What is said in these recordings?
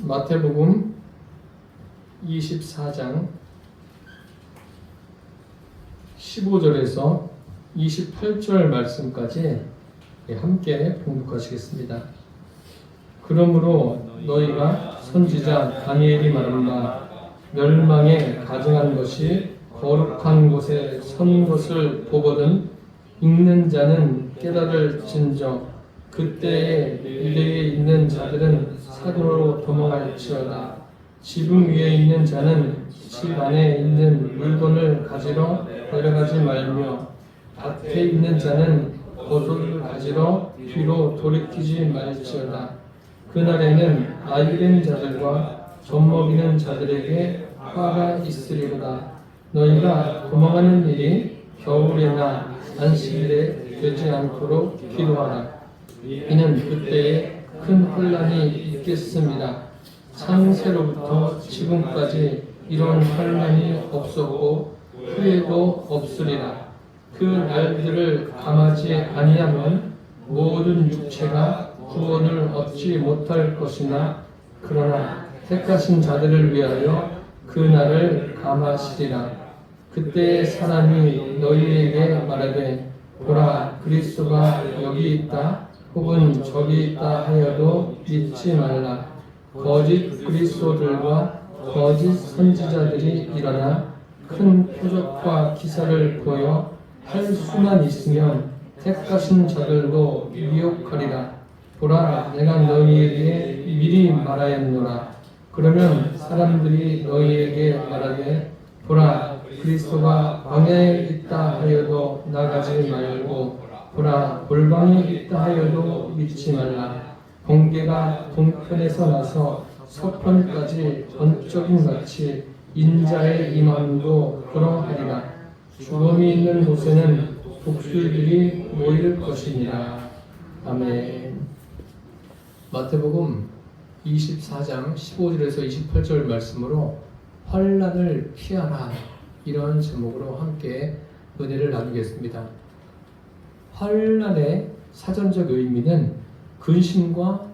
마태복음 24장 15절에서 28절 말씀까지 함께 봉독하시겠습니다. 그러므로 너희가 선지자 다니엘이 말한 바 멸망에 가증한 것이 거룩한 곳에 선 것을 보거든 읽는 자는 깨달을진저 그때에 유대에 있는 자들은 산으로 도망할지어다. 지붕 위에 있는 자는 집 안에 있는 물건을 가지러 내려가지 말며 밭에 있는 자는 겉옷을 가지러 뒤로 돌이키지 말지어다. 그날에는 아이된 자들과 젖먹이는 자들에게 화가 있으리로다. 너희가 도망하는 일이 겨울이나 안식일에 되지 않도록 기도하라. 이는 그때에 큰 혼란이 있겠습니다. 창세로부터 지금까지 이런 혼란이 없었고 후에도 없으리라. 그 날들을 감하지 아니하면 모든 육체가 구원을 얻지 못할 것이나 그러나 택하신 자들을 위하여 그 날을 감하시리라. 그때 사람이 너희에게 말하되 보라 그리스도가 여기 있다 혹은 저기 있다 하여도 믿지 말라. 거짓 그리스도들과 거짓 선지자들이 일어나 큰 표적과 기사를 보여 할 수만 있으면 택하신 자들도 미혹하리라. 보라 내가 너희에게 미리 말하였노라. 그러면 사람들이 너희에게 말하되 보라 그리스도가 광야에 있다 하여도 나가지 말고 보라 골방에 있다 하여도 믿지 말라. 번개가 동편에서 나서 서편까지 번쩍임 같이 인자의 임함도 그러하리라. 죽음이 있는 곳에는 독수리들이 모일 것이니라. 아멘. 마태복음 24장 15절에서 28절 말씀으로 환난을 피하라 이런 제목으로 함께 은혜를 나누겠습니다. 환난의 사전적 의미는 근심과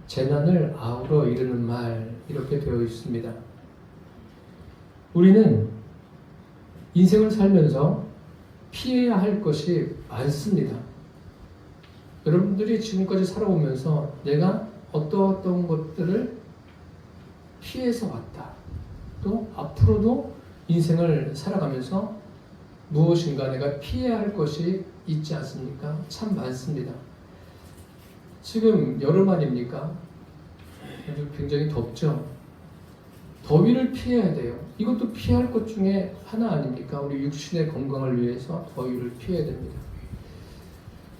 재난을 아우러 이르는 말 이렇게 되어 있습니다. 우리는 인생을 살면서 피해야 할 것이 많습니다. 여러분들이 지금까지 살아오면서 내가 어떤 것들을 피해서 왔다. 또 앞으로도 인생을 살아가면서 무엇인가 내가 피해야 할 것이 있지 않습니까? 참 많습니다. 지금 여름 아닙니까? 아주 굉장히 덥죠? 더위를 피해야 돼요. 이것도 피할 것 중에 하나 아닙니까? 우리 육신의 건강을 위해서 더위를 피해야 됩니다.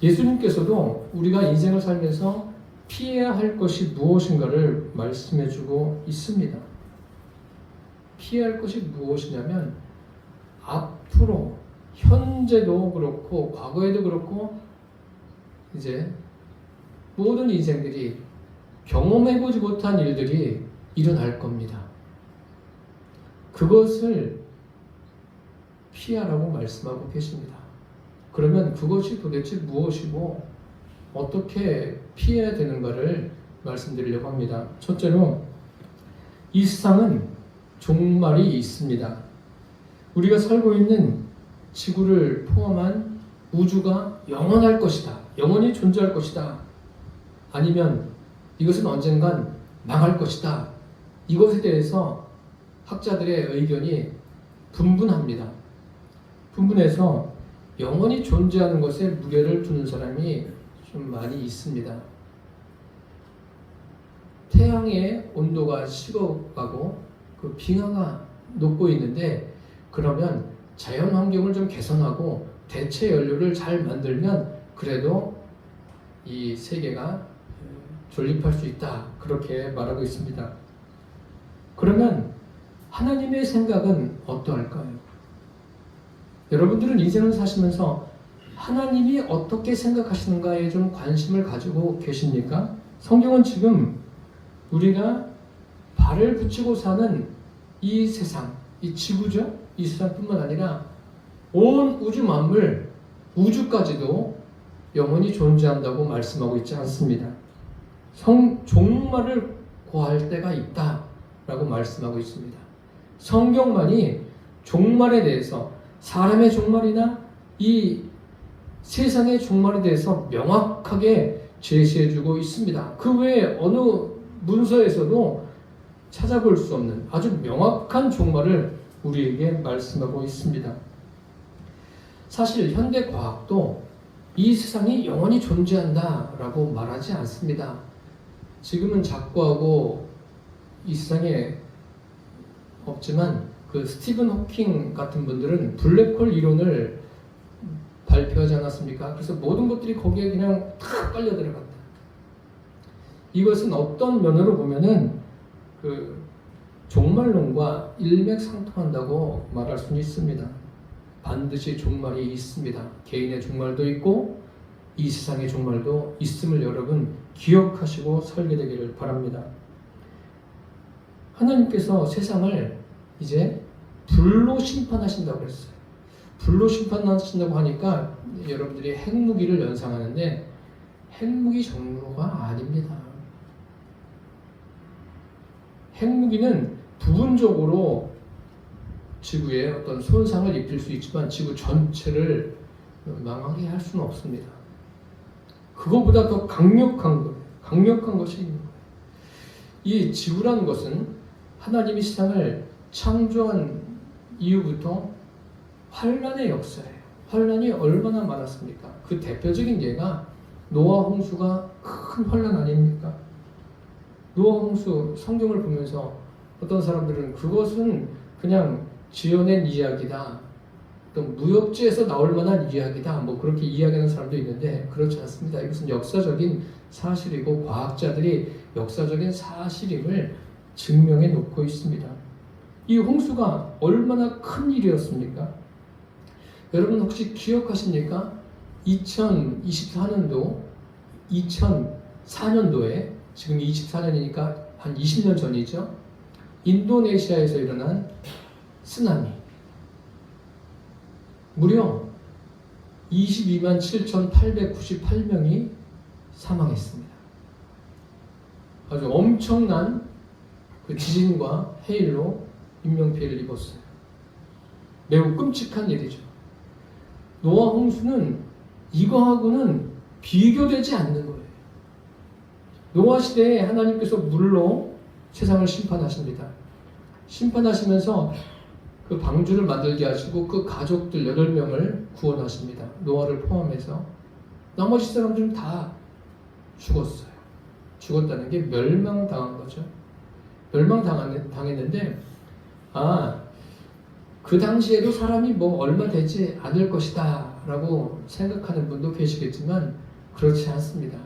예수님께서도 우리가 인생을 살면서 피해야 할 것이 무엇인가를 말씀해주고 있습니다. 피해야 할 것이 무엇이냐면 앞으로 현재도 그렇고 과거에도 그렇고 이제 모든 인생들이 경험해보지 못한 일들이 일어날 겁니다. 그것을 피하라고 말씀하고 계십니다. 그러면 그것이 도대체 무엇이고 어떻게 피해야 되는가를 말씀드리려고 합니다. 첫째로 이 세상은 종말이 있습니다. 우리가 살고 있는 지구를 포함한 우주가 영원할 것이다. 영원히 존재할 것이다. 아니면 이것은 언젠간 망할 것이다. 이것에 대해서 학자들의 의견이 분분합니다. 분분해서 영원히 존재하는 것에 무게를 두는 사람이 좀 많이 있습니다. 태양의 온도가 식어가고 그 빙하가 녹고 있는데 그러면 자연 환경을 좀 개선하고 대체 연료를 잘 만들면 그래도 이 세계가 존립할 수 있다. 그렇게 말하고 있습니다. 그러면 하나님의 생각은 어떠할까요? 여러분들은 인생을 사시면서 하나님이 어떻게 생각하시는가에 좀 관심을 가지고 계십니까? 성경은 지금 우리가 발을 붙이고 사는 이 세상, 이 지구죠? 이 세상뿐만 아니라 온 우주 만물, 우주까지도 영원히 존재한다고 말씀하고 있지 않습니다. 종말을 고할 때가 있다라고 말씀하고 있습니다. 성경만이 종말에 대해서 사람의 종말이나 이 세상의 종말에 대해서 명확하게 제시해주고 있습니다. 그 외에 어느 문서에서도 찾아볼 수 없는 아주 명확한 종말을 우리에게 말씀하고 있습니다. 사실 현대 과학도 이 세상이 영원히 존재한다라고 말하지 않습니다. 지금은 작고하고 이 세상에 없지만 그 스티븐 호킹 같은 분들은 블랙홀 이론을 발표하지 않았습니까? 그래서 모든 것들이 거기에 그냥 탁 빨려 들어갔다. 이것은 어떤 면으로 보면은 그 종말론과 일맥상통한다고 말할 수는 있습니다. 반드시 종말이 있습니다. 개인의 종말도 있고 이 세상의 종말도 있음을 여러분 기억하시고 살게 되기를 바랍니다. 하나님께서 세상을 이제 불로 심판하신다고 그랬어요. 불로 심판하신다고 하니까 여러분들이 핵무기를 연상하는데 핵무기 종류가 아닙니다. 핵무기는 부분적으로 지구에 어떤 손상을 입힐 수 있지만 지구 전체를 망하게 할 수는 없습니다. 그거보다 더 강력한 거예요. 강력한 것이 있는 거예요. 이 지구라는 것은 하나님이 세상을 창조한 이후부터 환란의 역사예요. 환란이 얼마나 많았습니까? 그 대표적인 예가 노아 홍수가 큰 환란 아닙니까? 노아 홍수 성경을 보면서 어떤 사람들은 그것은 그냥 지어낸 이야기다. 또 무협지에서 나올 만한 이야기다. 뭐 그렇게 이야기하는 사람도 있는데 그렇지 않습니다. 이것은 역사적인 사실이고 과학자들이 역사적인 사실임을 증명해 놓고 있습니다. 이 홍수가 얼마나 큰 일이었습니까? 여러분 혹시 기억하십니까? 2024년도에 지금 24년이니까 한 20년 전이죠. 인도네시아에서 일어난 쓰나미. 무려 22만 7,898명이 사망했습니다. 아주 엄청난 그 지진과 해일로 인명피해를 입었어요. 매우 끔찍한 일이죠. 노아 홍수는 이거하고는 비교되지 않는 거예요. 노아 시대에 하나님께서 물로 세상을 심판하십니다. 심판하시면서 그 방주를 만들게 하시고 그 가족들 8명을 구원하십니다. 노아를 포함해서. 나머지 사람들은 다 죽었어요. 죽었다는 게 멸망당한 거죠. 멸망당했는데 그 당시에도 사람이 뭐 얼마 되지 않을 것이다 라고 생각하는 분도 계시겠지만 그렇지 않습니다.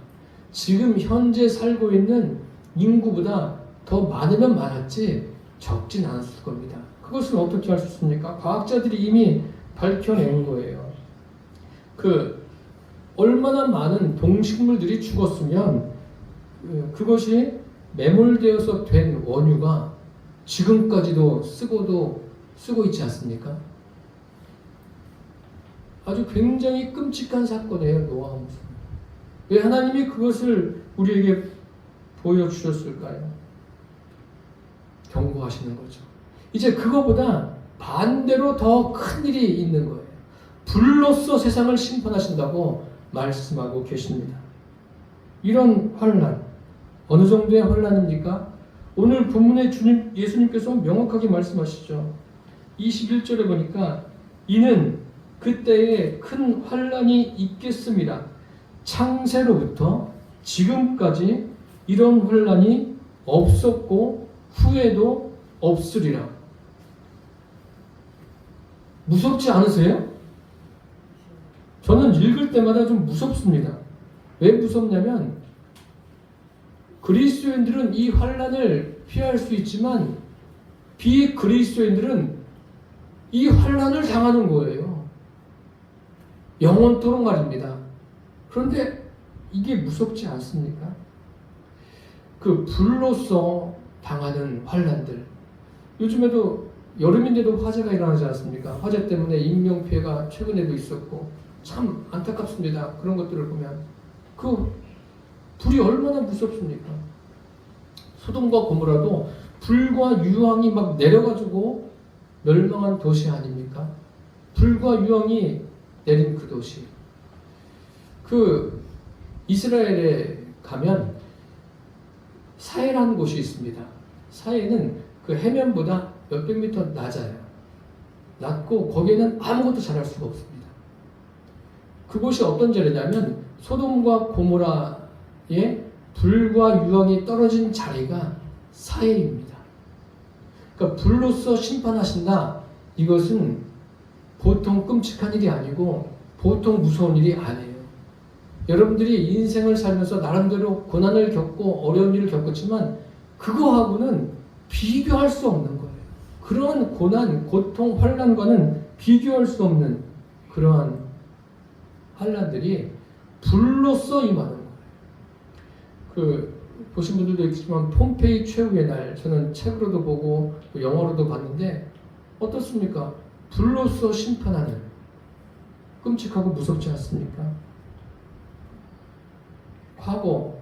지금 현재 살고 있는 인구보다 더 많으면 많았지 적진 않았을 겁니다. 그것은 어떻게 할 수 있습니까? 과학자들이 이미 밝혀낸 거예요. 얼마나 많은 동식물들이 죽었으면 그것이 매몰되어서 된 원유가 지금까지도 쓰고 있지 않습니까? 아주 굉장히 끔찍한 사건이에요, 노아 홍수. 왜 하나님이 그것을 우리에게 보여주셨을까요? 경고하시는 거죠. 이제 그거보다 반대로 더 큰 일이 있는 거예요. 불로써 세상을 심판하신다고 말씀하고 계십니다. 이런 환란, 어느 정도의 환란입니까? 오늘 본문에 예수님께서 명확하게 말씀하시죠. 21절에 보니까 이는 그때에 큰 환란이 있겠습니다. 창세로부터 지금까지 이런 환란이 없었고 후에도 없으리라. 무섭지 않으세요? 저는 읽을 때마다 좀 무섭습니다. 왜 무섭냐면 그리스도인들은 이 환란을 피할 수 있지만 비그리스도인들은 이 환란을 당하는 거예요. 영원토록 말입니다. 그런데 이게 무섭지 않습니까? 그 불로서 당하는 환란들. 요즘에도 여름인데도 화재가 일어나지 않습니까? 화재 때문에 인명피해가 최근에도 있었고 참 안타깝습니다. 그런 것들을 보면 그 불이 얼마나 무섭습니까? 소돔과 고모라도 불과 유황이 막 내려가지고 멸망한 도시 아닙니까? 불과 유황이 내린 그 도시. 그 이스라엘에 가면 사해라는 곳이 있습니다. 사해는 그 해면보다 몇백 미터 낮아요. 낮고 거기에는 아무것도 자랄 수가 없습니다. 그곳이 어떤 자리냐면 소돔과 고모라의 불과 유황이 떨어진 자리가 사해입니다. 그러니까 불로서 심판하신다. 이것은 보통 끔찍한 일이 아니고 보통 무서운 일이 아니에요. 여러분들이 인생을 살면서 나름대로 고난을 겪고 어려운 일을 겪었지만 그거하고는 비교할 수 없는 거예요. 그런 고난, 고통, 환난과는 비교할 수 없는 그러한 환난들이 불로써 임하는 거예요. 그 보신 분들도 있겠지만 폼페이 최후의 날 저는 책으로도 보고 영화로도 봤는데 어떻습니까? 불로써 심판하는 끔찍하고 무섭지 않습니까? 과거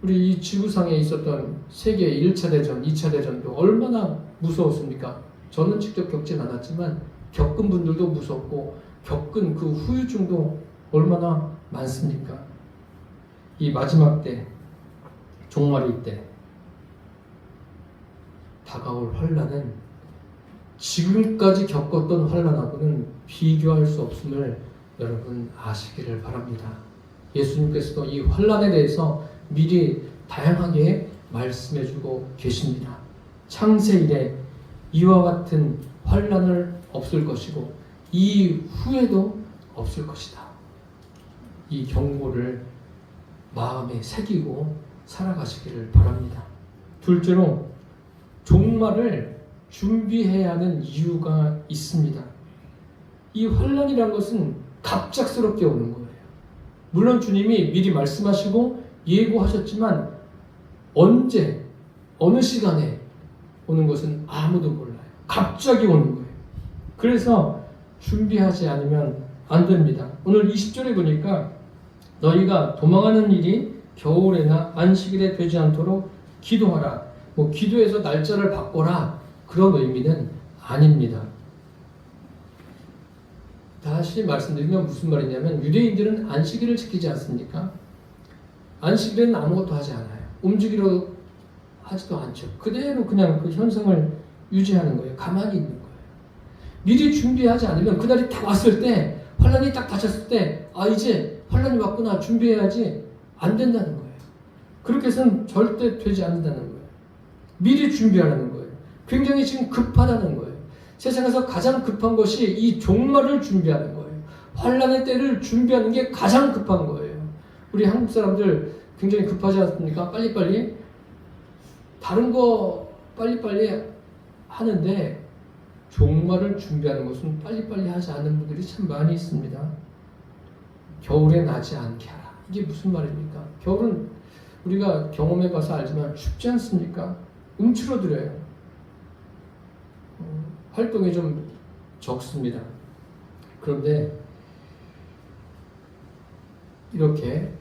우리 이 지구상에 있었던 세계 1차 대전, 2차 대전도 얼마나 무서웠습니까? 저는 직접 겪진 않았지만 겪은 분들도 무섭고 겪은 그 후유증도 얼마나 많습니까? 이 마지막 때, 종말일 때 다가올 환난은 지금까지 겪었던 환난하고는 비교할 수 없음을 여러분 아시기를 바랍니다. 예수님께서도 이 환난에 대해서 미리 다양하게 말씀해주고 계십니다. 창세 이래 이와 같은 환난을 없을 것이고 이후에도 없을 것이다. 이 경고를 마음에 새기고 살아가시기를 바랍니다. 둘째로 종말을 준비해야 하는 이유가 있습니다. 이 환난이란 것은 갑작스럽게 오는 거예요. 물론 주님이 미리 말씀하시고 예고하셨지만 언제, 어느 시간에 오는 것은 아무도 몰라요. 갑자기 오는 거예요. 그래서 준비하지 않으면 안 됩니다. 오늘 20절에 보니까 너희가 도망하는 일이 겨울에나 안식일에 되지 않도록 기도하라. 기도해서 날짜를 바꿔라. 그런 의미는 아닙니다. 다시 말씀드리면 무슨 말이냐면 유대인들은 안식일을 지키지 않습니까? 안식일에는 아무것도 하지 않아요. 움직이려 하지도 않죠. 그대로 그냥 그 현상을 유지하는 거예요. 가만히 있는 거예요. 미리 준비하지 않으면 그날이 딱 왔을 때 환란이 딱 닥쳤을 때 이제 환란이 왔구나 준비해야지 안 된다는 거예요. 그렇게 해서는 절대 되지 않는다는 거예요. 미리 준비하라는 거예요. 굉장히 지금 급하다는 거예요. 세상에서 가장 급한 것이 이 종말을 준비하는 거예요. 환란의 때를 준비하는 게 가장 급한 거예요. 우리 한국 사람들 굉장히 급하지 않습니까? 빨리빨리 다른 거 빨리빨리 하는데 종말을 준비하는 것은 빨리빨리 하지 않는 분들이 참 많이 있습니다. 겨울에 나지 않게 하라. 이게 무슨 말입니까? 겨울은 우리가 경험해봐서 알지만 춥지 않습니까? 움츠러들어요. 활동이 좀 적습니다. 그런데 이렇게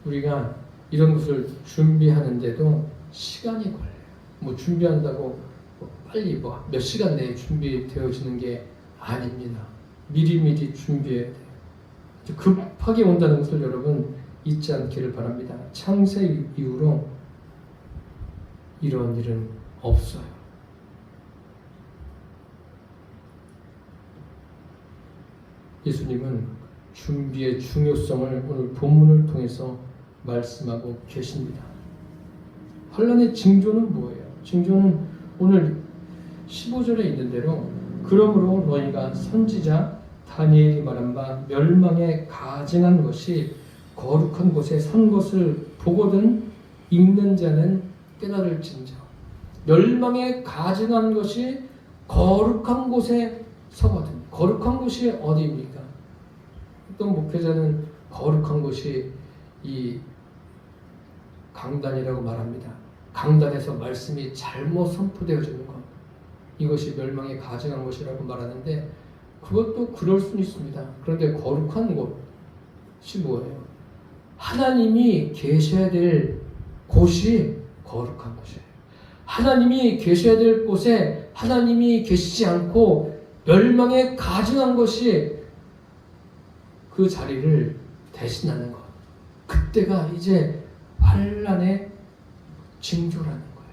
우리가 이런 것을 준비하는데도 시간이 걸려요. 준비한다고 빨리 몇 시간 내에 준비되어지는 게 아닙니다. 미리미리 준비해야 돼요. 급하게 온다는 것을 여러분 잊지 않기를 바랍니다. 창세 이후로 이런 일은 없어요. 예수님은 준비의 중요성을 오늘 본문을 통해서 말씀하고 계십니다. 환란의 징조는 뭐예요? 징조는 오늘 15절에 있는 대로 그러므로 너희가 선지자 다니엘이 말한 바 멸망에 가증한 것이 거룩한 곳에 선 것을 보거든 읽는 자는 깨달을진저. 멸망에 가증한 것이 거룩한 곳에 서거든. 거룩한 곳이 어디입니까? 어떤 목회자는 거룩한 곳이 이 강단이라고 말합니다. 강단에서 말씀이 잘못 선포되어지는 것. 이것이 멸망에 가증한 것이라고 말하는데 그것도 그럴 수는 있습니다. 그런데 거룩한 곳이 뭐예요? 하나님이 계셔야 될 곳이 거룩한 곳이에요. 하나님이 계셔야 될 곳에 하나님이 계시지 않고 멸망에 가증한 것이 그 자리를 대신하는 것. 그때가 이제 환난의 징조라는 거예요.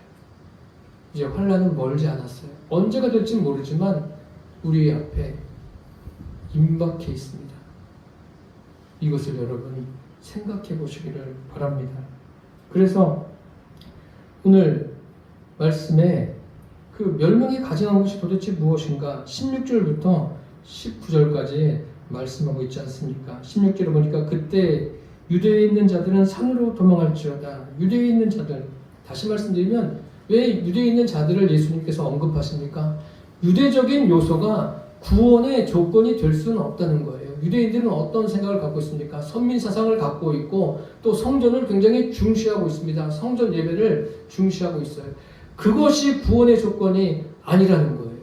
이제 환난은 멀지 않았어요. 언제가 될지 모르지만 우리 앞에 임박해 있습니다. 이것을 여러분 생각해 보시기를 바랍니다. 그래서 오늘 말씀에 그 멸망에 가증한 것이 도대체 무엇인가 16절부터 19절까지 말씀하고 있지 않습니까? 16절을 보니까 그때 유대에 있는 자들은 산으로 도망할지어다. 유대에 있는 자들, 다시 말씀드리면 왜 유대에 있는 자들을 예수님께서 언급하십니까? 유대적인 요소가 구원의 조건이 될 수는 없다는 거예요. 유대인들은 어떤 생각을 갖고 있습니까? 선민 사상을 갖고 있고 또 성전을 굉장히 중시하고 있습니다. 성전 예배를 중시하고 있어요. 그것이 구원의 조건이 아니라는 거예요.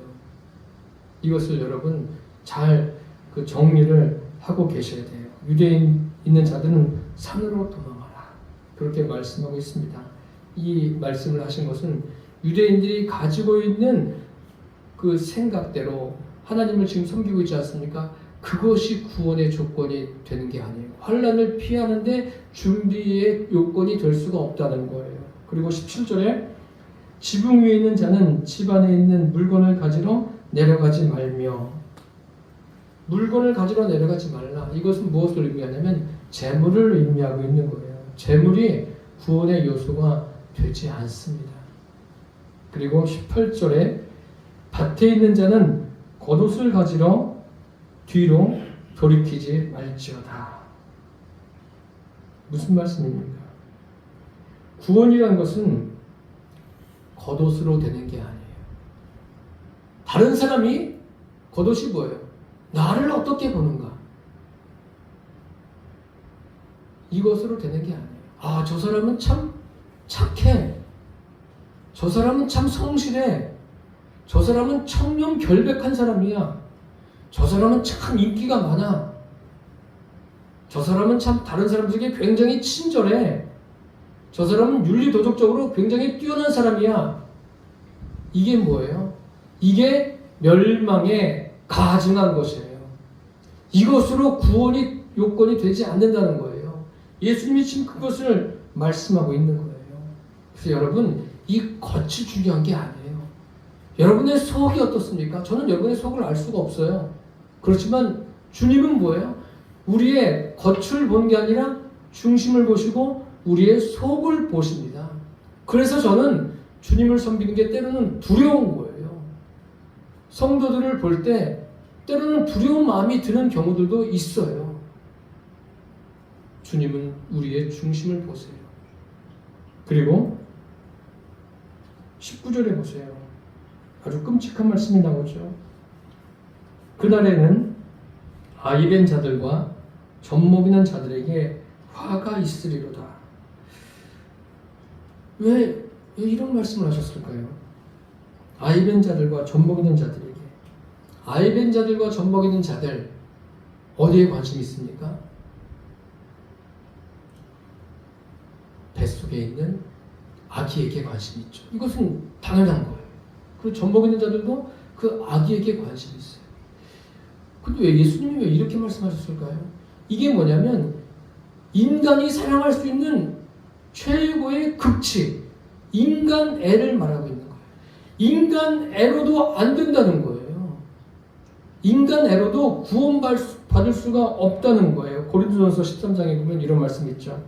이것을 여러분 잘 그 정리를 하고 계셔야 돼요. 유대에 있는 자들은 산으로 도망하라. 그렇게 말씀하고 있습니다. 이 말씀을 하신 것은 유대인들이 가지고 있는 그 생각대로 하나님을 지금 섬기고 있지 않습니까? 그것이 구원의 조건이 되는 게 아니에요. 환난을 피하는데 준비의 요건이 될 수가 없다는 거예요. 그리고 17절에 지붕 위에 있는 자는 집 안에 있는 물건을 가지러 내려가지 말며. 물건을 가지러 내려가지 말라. 이것은 무엇을 의미하냐면 재물을 의미하고 있는 거예요. 재물이 구원의 요소가 되지 않습니다. 그리고 18절에 밭에 있는 자는 겉옷을 가지러 뒤로 돌이키지 말지어다. 무슨 말씀입니까? 구원이라는 것은 겉옷으로 되는 게 아니에요. 다른 사람이 겉옷이 뭐예요? 나를 어떻게 보는가? 이것으로 되는 게 아니에요. 아, 저 사람은 참 착해. 저 사람은 참 성실해. 저 사람은 청렴 결백한 사람이야. 저 사람은 참 인기가 많아. 저 사람은 참 다른 사람들에게 굉장히 친절해. 저 사람은 윤리도덕적으로 굉장히 뛰어난 사람이야. 이게 뭐예요? 이게 멸망에 가증한 것이에요. 이것으로 구원이 요건이 되지 않는다는 거예요. 예수님이 지금 그것을 말씀하고 있는 거예요. 그래서 여러분, 이 겉이 중요한 게 아니에요. 여러분의 속이 어떻습니까? 저는 여러분의 속을 알 수가 없어요. 그렇지만 주님은 뭐예요? 우리의 겉을 본 게 아니라 중심을 보시고 우리의 속을 보십니다. 그래서 저는 주님을 섬기는 게 때로는 두려운 거예요. 성도들을 볼 때 때로는 두려운 마음이 드는 경우들도 있어요. 주님은 우리의 중심을 보세요. 그리고 19절에 보세요. 아주 끔찍한 말씀이 나오죠. 그날에는 아이벤 자들과 젖먹이는 자들에게 화가 있으리로다. 왜 이런 말씀을 하셨을까요? 아이벤 자들과 젖먹이는 자들에게. 아이벤 자들과 젖먹이는 자들 어디에 관심이 있습니까? 뱃속에 있는 아기에게 관심이 있죠. 이것은 당연한 거예요. 그리고 젖먹이는 자들도 그 아기에게 관심이 있어요. 근데 왜 예수님이 왜 이렇게 말씀하셨을까요? 이게 뭐냐면 인간이 사랑할 수 있는 최고의 극치, 인간 애를 말하고 있는 거예요. 인간 애로도 안 된다는 거예요. 인간 애로도 구원받을 수가 없다는 거예요. 고린도전서 13장에 보면 이런 말씀이 있죠.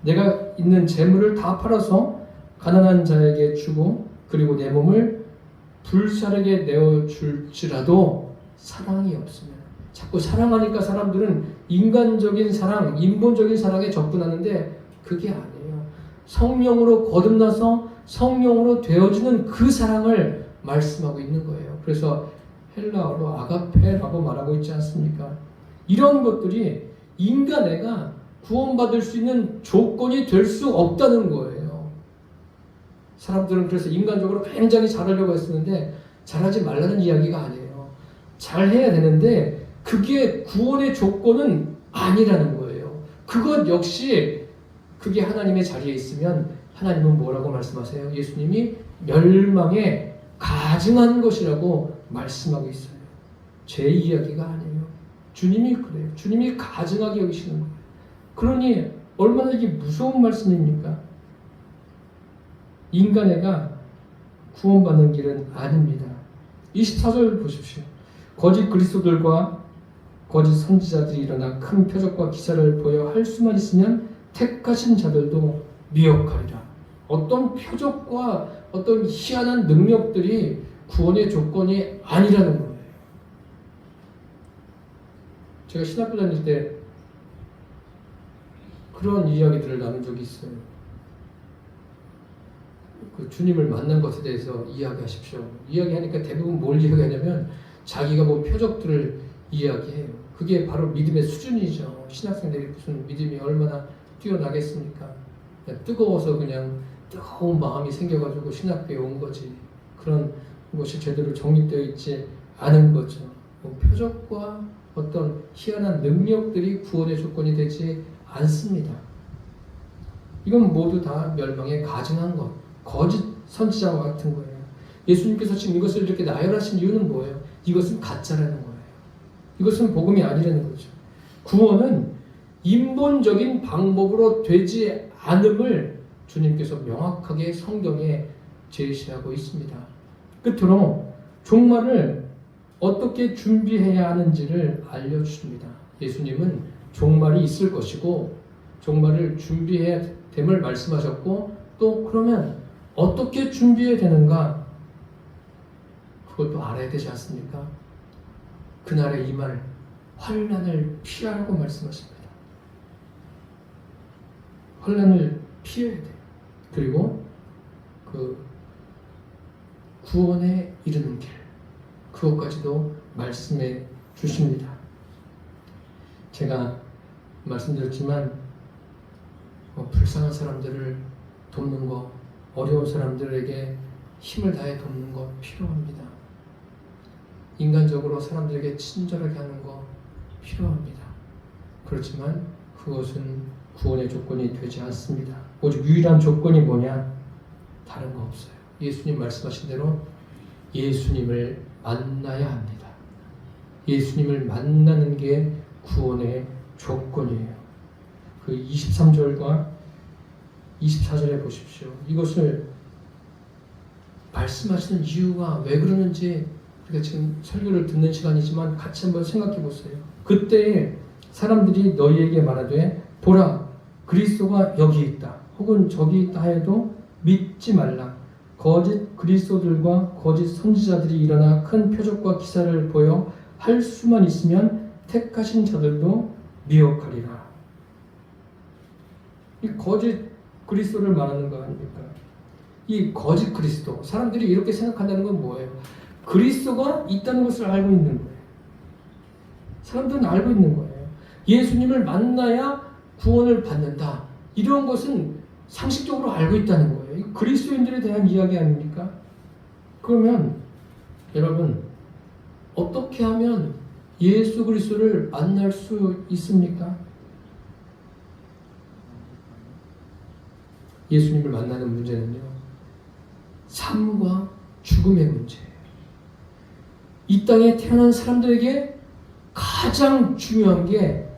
내가 있는 재물을 다 팔아서 가난한 자에게 주고 그리고 내 몸을 불사르게 내어줄지라도 사랑이 없으면, 자꾸 사랑하니까 사람들은 인간적인 사랑, 인본적인 사랑에 접근하는데 그게 아니에요. 성령으로 거듭나서 성령으로 되어지는 그 사랑을 말씀하고 있는 거예요. 그래서 헬라어로 아가페라고 말하고 있지 않습니까? 이런 것들이 인간애가 구원받을 수 있는 조건이 될 수 없다는 거예요. 사람들은 그래서 인간적으로 굉장히 잘하려고 했었는데 잘하지 말라는 이야기가 아니에요. 잘해야 되는데 그게 구원의 조건은 아니라는 거예요. 그것 역시 그게 하나님의 자리에 있으면 하나님은 뭐라고 말씀하세요? 예수님이 멸망에 가증한 것이라고 말씀하고 있어요. 제 이야기가 아니에요. 주님이 그래요. 주님이 가증하게 여기시는 거예요. 그러니 얼마나 이게 무서운 말씀입니까? 인간애가 구원받는 길은 아닙니다. 24절 보십시오. 거짓 그리스도들과 거짓 선지자들이 일어나 큰 표적과 기사를 보여 할 수만 있으면 택하신 자들도 미혹하리라. 어떤 표적과 어떤 희한한 능력들이 구원의 조건이 아니라는 거예요. 제가 신학교 다닐 때 그런 이야기들을 나눈 적이 있어요. 그 주님을 만난 것에 대해서 이야기하십시오. 이야기하니까 대부분 뭘 이야기하냐면 자기가 본 표적들을 이야기해요. 그게 바로 믿음의 수준이죠. 신학생들이 무슨 믿음이 얼마나 뛰어나겠습니까? 그냥 뜨거워서 그냥 뜨거운 마음이 생겨가지고 신학교에 온 거지. 그런 것이 제대로 정립되어 있지 않은 거죠. 표적과 어떤 희한한 능력들이 구원의 조건이 되지 않습니다. 이건 모두 다 멸망에 가증한 것, 거짓 선지자와 같은 거예요. 예수님께서 지금 이것을 이렇게 나열하신 이유는 뭐예요? 이것은 가짜라는 거예요. 이것은 복음이 아니라는 거죠. 구원은 인본적인 방법으로 되지 않음을 주님께서 명확하게 성경에 제시하고 있습니다. 끝으로 종말을 어떻게 준비해야 하는지를 알려주십니다. 예수님은 종말이 있을 것이고 종말을 준비해야 됨을 말씀하셨고 또 그러면 어떻게 준비해야 되는가? 그것도 알아야 되지 않습니까? 그날에 임할 환난을 피하라고 말씀하십니다. 환난을 피해야 돼요. 그리고 그 구원에 이르는 길, 그것까지도 말씀해 주십니다. 제가 말씀드렸지만 불쌍한 사람들을 돕는 것, 어려운 사람들에게 힘을 다해 돕는 것 필요합니다. 인간적으로 사람들에게 친절하게 하는 것 필요합니다. 그렇지만 그것은 구원의 조건이 되지 않습니다. 오직 유일한 조건이 뭐냐? 다른 거 없어요. 예수님 말씀하신 대로 예수님을 만나야 합니다. 예수님을 만나는 게 구원의 조건이에요. 그 23절과 24절에 보십시오. 이것을 말씀하시는 이유가 왜 그러는지 우리가 지금 설교를 듣는 시간이지만 같이 한번 생각해 보세요. 그때 사람들이 너희에게 말하되 보라 그리스도가 여기 있다 혹은 저기 있다 해도 믿지 말라. 거짓 그리스도들과 거짓 선지자들이 일어나 큰 표적과 기사를 보여 할 수만 있으면 택하신 자들도 미혹하리라. 이 거짓 그리스도를 말하는 거 아닙니까? 이 거짓 그리스도, 사람들이 이렇게 생각한다는 건 뭐예요? 그리스도가 있다는 것을 알고 있는 거예요. 사람들은 알고 있는 거예요. 예수님을 만나야 구원을 받는다. 이런 것은 상식적으로 알고 있다는 거예요. 이 그리스도인들에 대한 이야기 아닙니까? 그러면 여러분 어떻게 하면 예수 그리스도를 만날 수 있습니까? 예수님을 만나는 문제는요, 삶과 죽음의 문제예요. 이 땅에 태어난 사람들에게 가장 중요한 게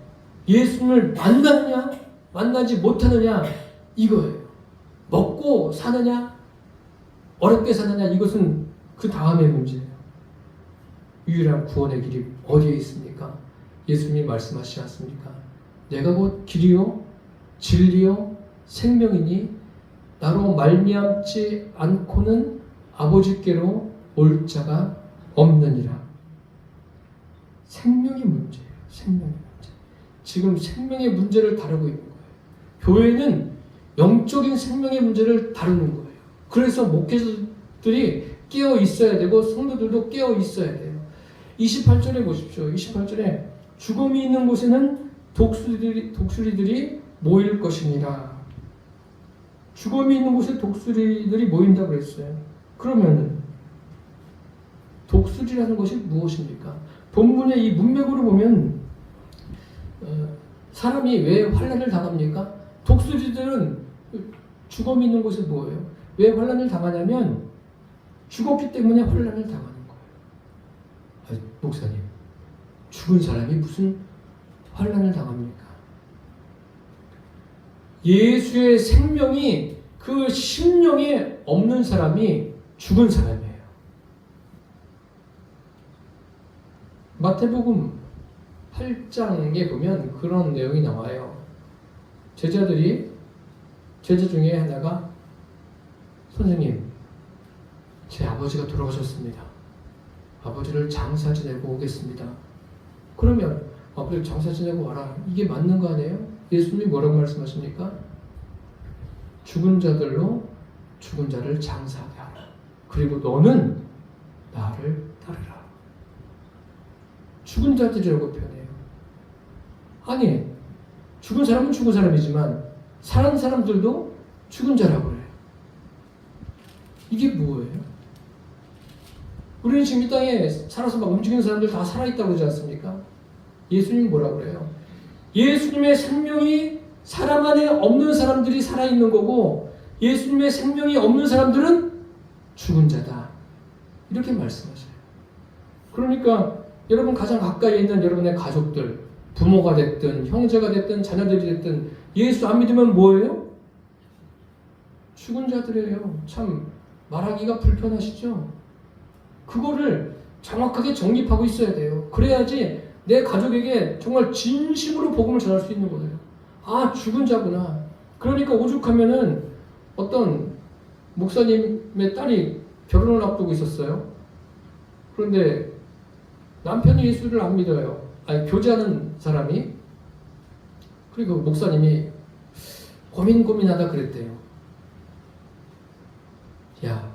예수님을 만나느냐 만나지 못하느냐 이거예요. 먹고 사느냐 어렵게 사느냐 이것은 그 다음의 문제예요. 유일한 구원의 길이 어디에 있습니까? 예수님이 말씀하시지 않습니까? 내가 곧 길이요 진리요 생명이니 나로 말미암지 않고는 아버지께로 올 자가 없느니라. 생명의 문제예요. 생명의 문제. 지금 생명의 문제를 다루고 있는 거예요. 교회는 영적인 생명의 문제를 다루는 거예요. 그래서 목회자들이 깨어 있어야 되고 성도들도 깨어 있어야 돼요. 28절에 보십시오. 28절에 죽음이 있는 곳에는 독수리들이 모일 것이니라. 죽음이 있는 곳에 독수리들이 모인다고 그랬어요. 그러면 독수리라는 것이 무엇입니까? 본문의 이 문맥으로 보면 사람이 왜 환난을 당합니까? 독수리들은 죽음이 있는 곳에 뭐예요? 왜 환난을 당하냐면 죽었기 때문에 환난을 당하는 거예요. 목사님, 죽은 사람이 무슨 환난을 당합니까? 예수의 생명이 그 심령에 없는 사람이 죽은 사람이에요. 마태복음 8장에 보면 그런 내용이 나와요. 제자 중에 하나가 선생님, 제 아버지가 돌아가셨습니다. 아버지를 장사 지내고 오겠습니다. 그러면 아버지 장사 지내고 와라. 이게 맞는 거 아니에요? 예수님이 뭐라고 말씀하십니까? 죽은 자들로 죽은 자를 장사하게 하라. 그리고 너는 나를 따르라. 죽은 자들이라고 표현해요. 아니, 죽은 사람은 죽은 사람이지만 사는 사람들도 죽은 자라고 그래요. 이게 뭐예요? 우리는 지금 이 땅에 살아서 막 움직이는 사람들 다 살아있다고 그러지 않습니까? 예수님이 뭐라고 그래요? 예수님의 생명이 사람 안에 없는 사람들이 살아있는 거고 예수님의 생명이 없는 사람들은 죽은 자다. 이렇게 말씀하셔요. 그러니까 여러분 가장 가까이 있는 여러분의 가족들, 부모가 됐든 형제가 됐든 자녀들이 됐든 예수 안 믿으면 뭐예요? 죽은 자들이에요. 참 말하기가 불편하시죠? 그거를 정확하게 정립하고 있어야 돼요. 그래야지 내 가족에게 정말 진심으로 복음을 전할 수 있는 거예요. 아, 죽은 자구나. 그러니까 오죽하면은 어떤 목사님의 딸이 결혼을 앞두고 있었어요. 그런데 남편이 예수를 안 믿어요. 아니, 교제하는 사람이. 그리고 목사님이 고민하다 그랬대요. 야,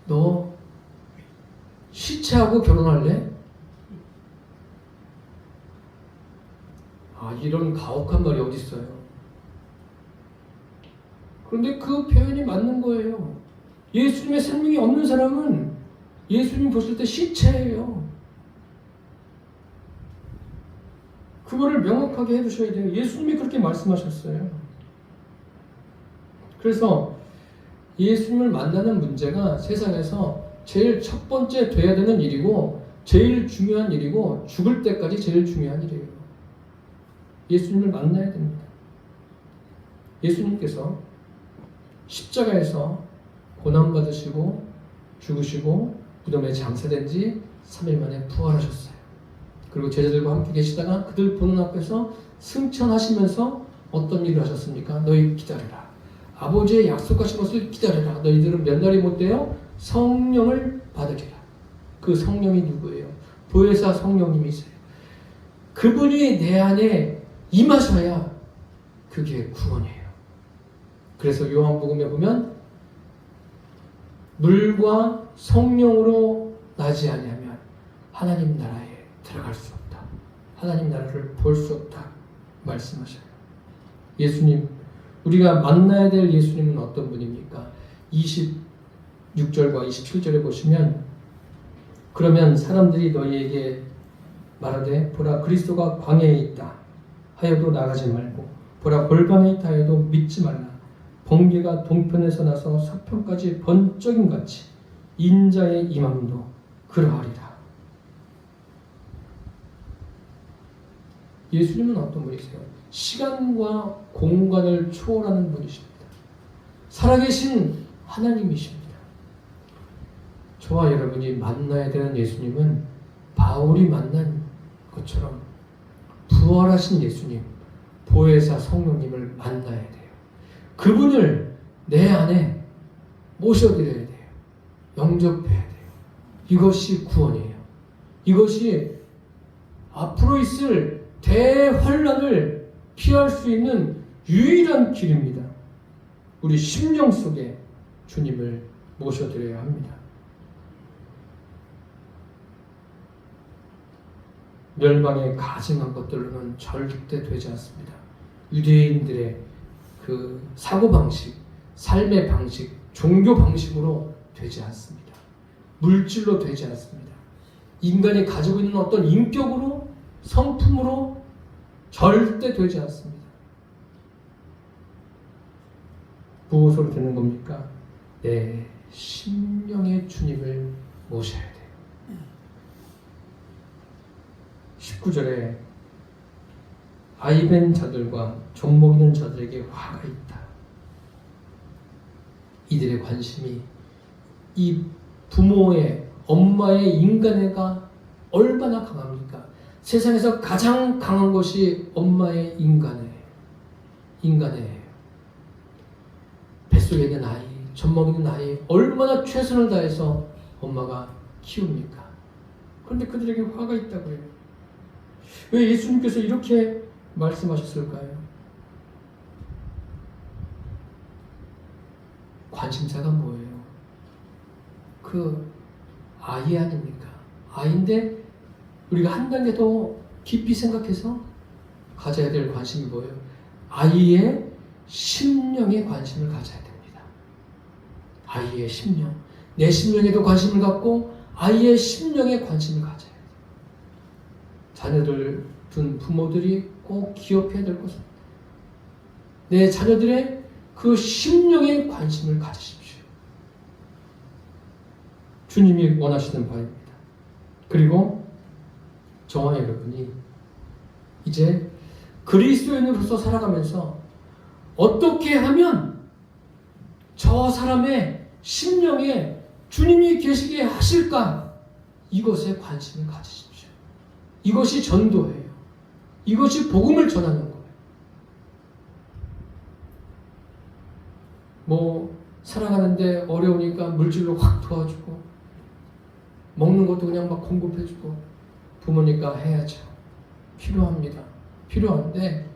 너 시체하고 결혼할래? 아, 이런 가혹한 말이 어디 있어요? 그런데 그 표현이 맞는 거예요. 예수님의 생명이 없는 사람은 예수님 보실 때 시체예요. 그거를 명확하게 해두셔야 돼요. 예수님이 그렇게 말씀하셨어요. 그래서 예수님을 만나는 문제가 세상에서 제일 첫 번째 돼야 되는 일이고 제일 중요한 일이고 죽을 때까지 제일 중요한 일이에요. 예수님을 만나야 됩니다. 예수님께서 십자가에서 고난받으시고 죽으시고 무덤에 장사된 지 3일 만에 부활하셨어요. 그리고 제자들과 함께 계시다가 그들 보는 앞에서 승천하시면서 어떤 일을 하셨습니까? 너희 기다려라. 아버지의 약속하신 것을 기다려라. 너희들은 몇 날이 못 돼요? 성령을 받으리라. 그 성령이 누구예요? 보혜사 성령님이세요. 그분이 내 안에 임하셔야 그게 구원이에요. 그래서 요한복음에 보면 물과 성령으로 나지 아니하면 하나님 나라에 들어갈 수 없다. 하나님 나라를 볼 수 없다. 말씀하셔요. 예수님, 우리가 만나야 될 예수님은 어떤 분입니까? 26절과 27절에 보시면 그러면 사람들이 너희에게 말하되 보라 그리스도가 광야에 있다 하여도 나가지 말고 보라 골방에 있다 하여도 믿지 말라. 번개가 동편에서 나서 서편까지 번쩍임같이 인자의 임함도 그러하리라. 예수님은 어떤 분이세요? 시간과 공간을 초월하는 분이십니다. 살아계신 하나님이십니다. 저와 여러분이 만나야 되는 예수님은 바울이 만난 것처럼 부활하신 예수님, 보혜사 성령님을 만나야 돼요. 그분을 내 안에 모셔드려야 돼요. 영접해야 돼요. 이것이 구원이에요. 이것이 앞으로 있을 대환란을 피할 수 있는 유일한 길입니다. 우리 심령 속에 주님을 모셔드려야 합니다. 멸망에 가증한 것들로는 절대 되지 않습니다. 유대인들의 그 사고방식, 삶의 방식, 종교 방식으로 되지 않습니다. 물질로 되지 않습니다. 인간이 가지고 있는 어떤 인격으로, 성품으로 절대 되지 않습니다. 무엇으로 되는 겁니까? 내 심령의 주님을 모셔야 돼요. 19절에 아이벤 자들과 젖먹이는 자들에게 화가 있다. 이들의 관심이 이 부모의, 엄마의 인간애가 얼마나 강합니까? 세상에서 가장 강한 것이 엄마의 인간애예요. 뱃속에 있는 아이, 젖먹이는 아이 얼마나 최선을 다해서 엄마가 키웁니까? 그런데 그들에게 화가 있다고 해요. 왜 예수님께서 이렇게 말씀하셨을까요? 관심사가 뭐예요? 그 아이 아닙니까? 아이인데 우리가 한 단계 더 깊이 생각해서 가져야 될 관심이 뭐예요? 아이의 심령에 관심을 가져야 됩니다. 아이의 심령. 내 심령에도 관심을 갖고 아이의 심령에 관심을 가져야 돼요. 자녀들 둔 부모들이 꼭 기억해야 될 것은 내 자녀들의 그 심령에 관심을 가지십시오. 주님이 원하시는 바입니다. 그리고 저와 여러분이 이제 그리스도인으로서 살아가면서 어떻게 하면 저 사람의 심령에 주님이 계시게 하실까? 이것에 관심을 가지십시오. 이것이 전도예요. 이것이 복음을 전하는 거예요. 살아가는데 어려우니까 물질로 확 도와주고 먹는 것도 그냥 막 공급해주고 부모니까 해야죠. 필요합니다. 필요한데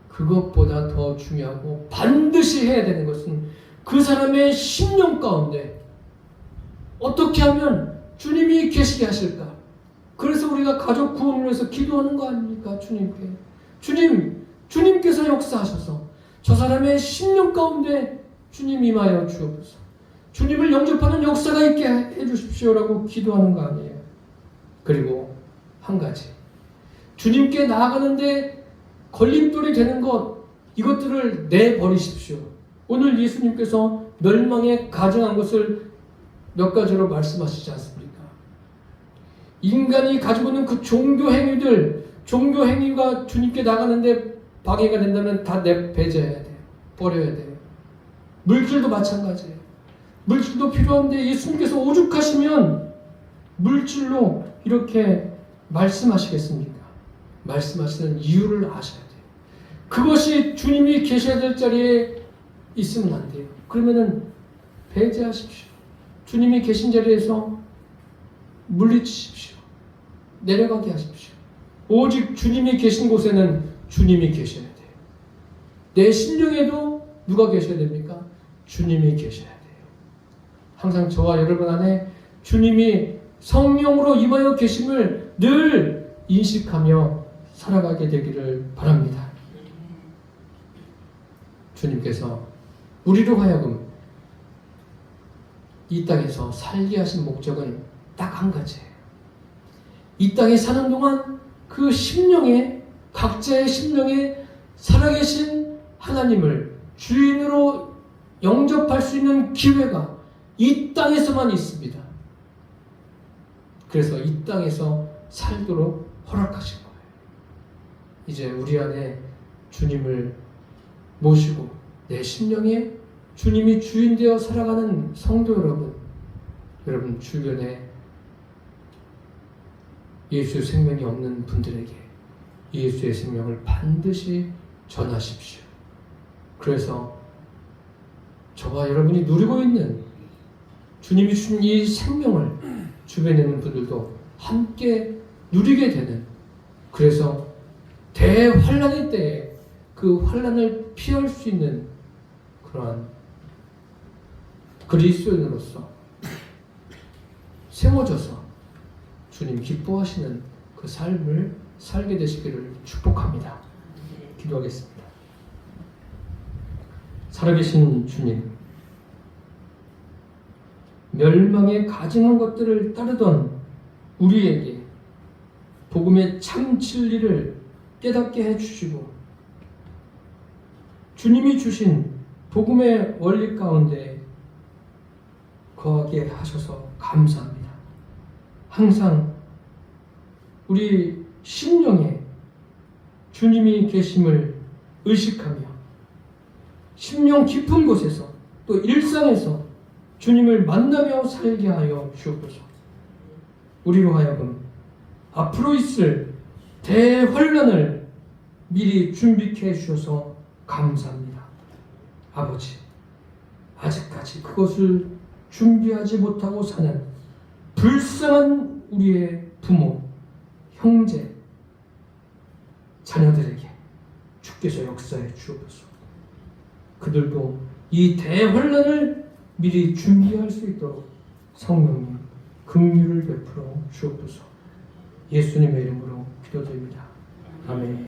그것보다 더 중요하고 반드시 해야 되는 것은 그 사람의 심령 가운데 어떻게 하면 주님이 계시게 하실까? 그래서 우리가 가족 구원을 위해서 기도하는 거 아닙니까? 주님께. 주님께서 역사하셔서 저 사람의 심령 가운데 주님 임하여 주옵소서. 주님을 영접하는 역사가 있게 해주십시오라고 기도하는 거 아니에요. 그리고 한 가지. 주님께 나아가는데 걸림돌이 되는 이것들을 내버리십시오. 오늘 예수님께서 멸망에 가증한 것을 몇 가지로 말씀하시지 않습니까? 인간이 가지고 있는 그 종교 행위가 주님께 나가는데 방해가 된다면 다 배제해야 돼요. 버려야 돼요. 물질도 마찬가지예요. 물질도 필요한데 예수님께서 오죽하시면 물질로 이렇게 말씀하시겠습니까? 말씀하시는 이유를 아셔야 돼요. 그것이 주님이 계셔야 될 자리에 있으면 안 돼요. 그러면은 배제하십시오. 주님이 계신 자리에서 물리치십시오. 내려가게 하십시오. 오직 주님이 계신 곳에는 주님이 계셔야 돼요. 내 심령에도 누가 계셔야 됩니까? 주님이 계셔야 돼요. 항상 저와 여러분 안에 주님이 성령으로 임하여 계심을 늘 인식하며 살아가게 되기를 바랍니다. 주님께서 우리로 하여금 이 땅에서 살게 하신 목적은 딱 한 가지예요. 이 땅에 사는 동안 그 심령에, 각자의 심령에 살아계신 하나님을 주인으로 영접할 수 있는 기회가 이 땅에서만 있습니다. 그래서 이 땅에서 살도록 허락하신 거예요. 이제 우리 안에 주님을 모시고 내 심령에 주님이 주인 되어 살아가는 성도 여러분 주변에 예수의 생명이 없는 분들에게 예수의 생명을 반드시 전하십시오. 그래서 저와 여러분이 누리고 있는 주님이 주신 이 생명을 주변에 있는 분들도 함께 누리게 되는, 그래서 대환란의 때에 그 환란을 피할 수 있는 그러한 그리스도인으로서 세워져서 주님 기뻐하시는 그 삶을 살게 되시기를 축복합니다. 기도하겠습니다. 살아계신 주님, 멸망에 가증한 것들을 따르던 우리에게 복음의 참 진리를 깨닫게 해주시고 주님이 주신 복음의 원리 가운데 거하게 하셔서 감사합니다. 항상 우리 심령에 주님이 계심을 의식하며 심령 깊은 곳에서 또 일상에서 주님을 만나며 살게 하여 주옵소서. 우리로 하여금 앞으로 있을 대환란을 미리 준비케 해주셔서 감사합니다. 아버지, 아직까지 그것을 준비하지 못하고 사는 불쌍한 우리의 부모, 형제, 자녀들에게 주께서 역사해 주옵소서. 그들도 이 대환란을 미리 준비할 수 있도록 성령님 긍휼을 베풀어 주옵소서. 예수님의 이름으로 기도드립니다. 아멘.